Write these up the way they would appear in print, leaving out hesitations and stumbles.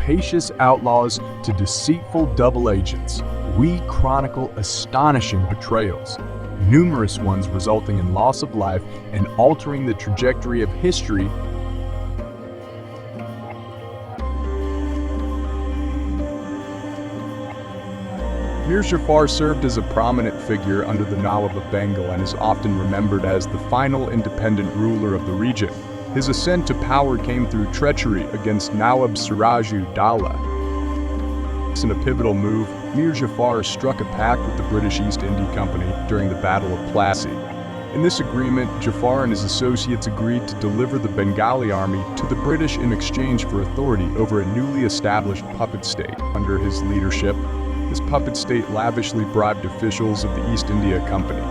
rapacious outlaws to deceitful double agents, we chronicle astonishing betrayals, numerous ones resulting in loss of life and altering the trajectory of history. Mir Jafar served as a prominent figure under the Nawab of Bengal and is often remembered as the final independent ruler of the region. His ascent to power came through treachery against Nawab Siraj-ud-Daulah. In a pivotal move, Mir Jafar struck a pact with the British East India Company during the Battle of Plassey. In this agreement, Jafar and his associates agreed to deliver the Bengali army to the British in exchange for authority over a newly established puppet state. Under his leadership, this puppet state lavishly bribed officials of the East India Company.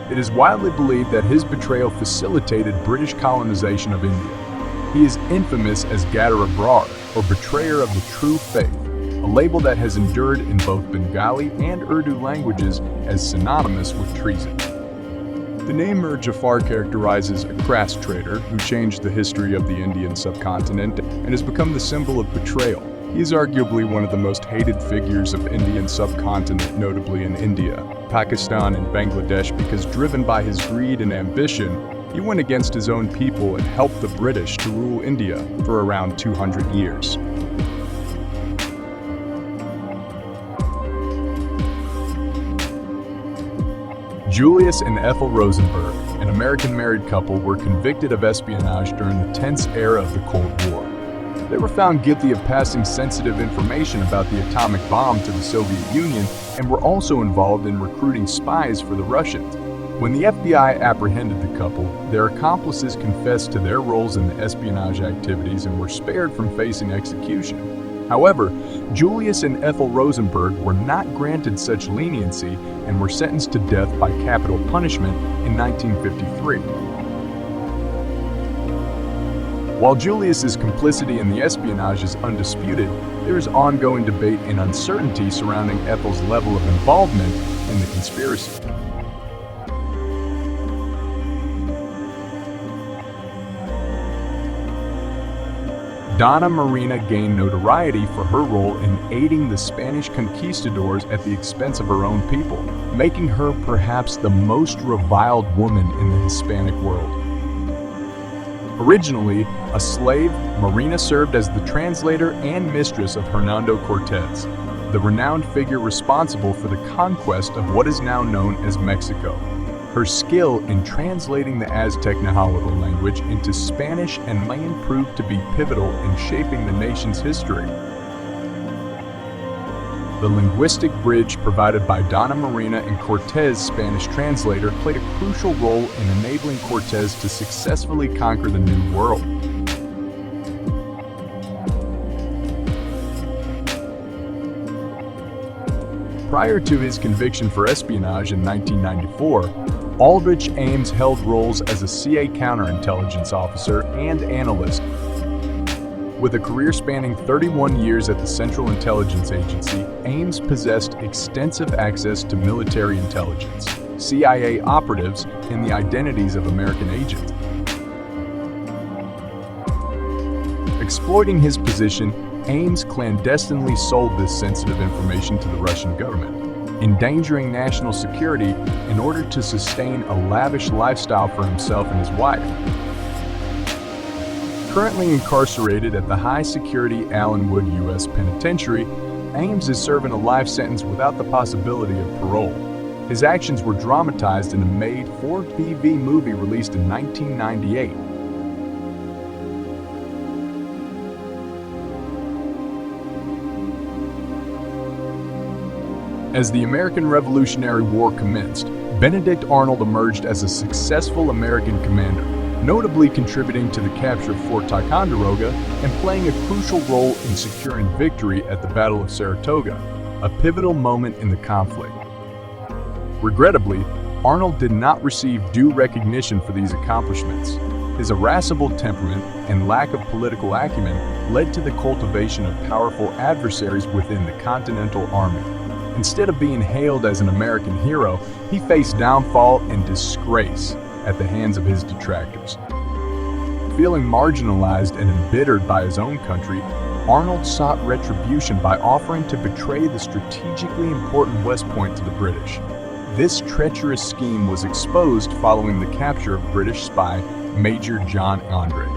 It is widely believed that his betrayal facilitated British colonization of India. He is infamous as Gadar Abrar, or betrayer of the true faith, a label that has endured in both Bengali and Urdu languages as synonymous with treason. The name Mir Jafar characterizes a crass traitor who changed the history of the Indian subcontinent and has become the symbol of betrayal. He is arguably one of the most hated figures of Indian subcontinent, notably in India, Pakistan, and Bangladesh, because driven by his greed and ambition, he went against his own people and helped the British to rule India for around 200 years. Julius and Ethel Rosenberg, an American married couple, were convicted of espionage during the tense era of the Cold War. They were found guilty of passing sensitive information about the atomic bomb to the Soviet Union and were also involved in recruiting spies for the Russians. When the FBI apprehended the couple, their accomplices confessed to their roles in the espionage activities and were spared from facing execution. However, Julius and Ethel Rosenberg were not granted such leniency and were sentenced to death by capital punishment in 1953. While Julius's complicity in the espionage is undisputed, there is ongoing debate and uncertainty surrounding Ethel's level of involvement in the conspiracy. Donna Marina gained notoriety for her role in aiding the Spanish conquistadors at the expense of her own people, making her perhaps the most reviled woman in the Hispanic world. Originally a slave, Marina served as the translator and mistress of Hernando Cortez, the renowned figure responsible for the conquest of what is now known as Mexico. Her skill in translating the Aztec Nahuatl language into Spanish and Mayan proved to be pivotal in shaping the nation's history. The linguistic bridge provided by Donna Marina and Cortez' Spanish translator played a crucial role in enabling Cortez to successfully conquer the New World. Prior to his conviction for espionage in 1994, Aldrich Ames held roles as a CIA counterintelligence officer and analyst. With a career spanning 31 years at the Central Intelligence Agency, Ames possessed extensive access to military intelligence, CIA operatives, and the identities of American agents. Exploiting his position, Ames clandestinely sold this sensitive information to the Russian government, endangering national security in order to sustain a lavish lifestyle for himself and his wife. Currently incarcerated at the high-security Allenwood U.S. Penitentiary, Ames is serving a life sentence without the possibility of parole. His actions were dramatized in a made-for-TV movie released in 1998. As the American Revolutionary War commenced, Benedict Arnold emerged as a successful American commander, notably contributing to the capture of Fort Ticonderoga and playing a crucial role in securing victory at the Battle of Saratoga, a pivotal moment in the conflict. Regrettably, Arnold did not receive due recognition for these accomplishments. His irascible temperament and lack of political acumen led to the cultivation of powerful adversaries within the Continental Army. Instead of being hailed as an American hero, he faced downfall and disgrace at the hands of his detractors. Feeling marginalized and embittered by his own country, Arnold sought retribution by offering to betray the strategically important West Point to the British. This treacherous scheme was exposed following the capture of British spy Major John Andre.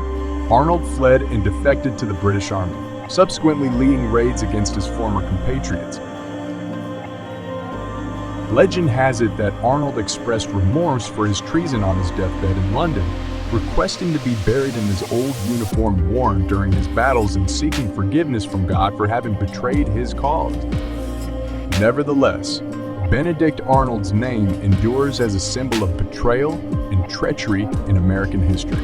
Arnold fled and defected to the British Army, subsequently leading raids against his former compatriots. Legend has it that Arnold expressed remorse for his treason on his deathbed in London, requesting to be buried in his old uniform worn during his battles and seeking forgiveness from God for having betrayed his cause. Nevertheless, Benedict Arnold's name endures as a symbol of betrayal and treachery in American history.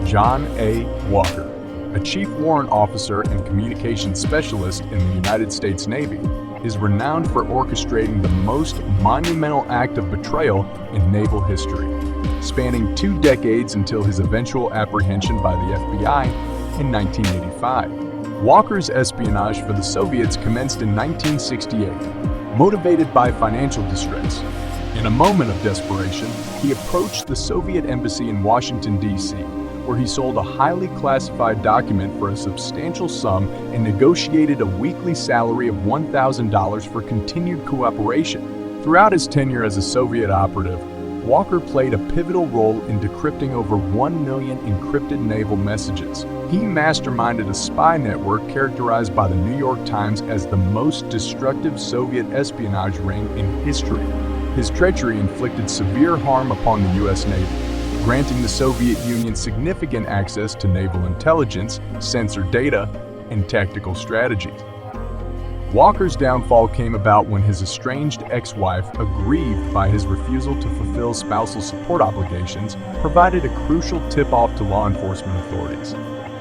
John A. Walker, a chief warrant officer and communications specialist in the United States Navy, is renowned for orchestrating the most monumental act of betrayal in naval history, spanning 2 decades until his eventual apprehension by the FBI in 1985. Walker's espionage for the Soviets commenced in 1968, motivated by financial distress. In a moment of desperation, he approached the Soviet embassy in Washington, D.C., where he sold a highly classified document for a substantial sum and negotiated a weekly salary of $1,000 for continued cooperation. Throughout his tenure as a Soviet operative, Walker played a pivotal role in decrypting over 1 million encrypted naval messages. He masterminded a spy network characterized by the New York Times as the most destructive Soviet espionage ring in history. His treachery inflicted severe harm upon the U.S. Navy, granting the Soviet Union significant access to naval intelligence, sensor data, and tactical strategies. Walker's downfall came about when his estranged ex-wife, aggrieved by his refusal to fulfill spousal support obligations, provided a crucial tip-off to law enforcement authorities,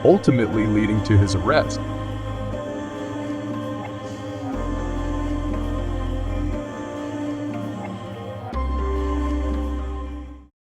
ultimately leading to his arrest.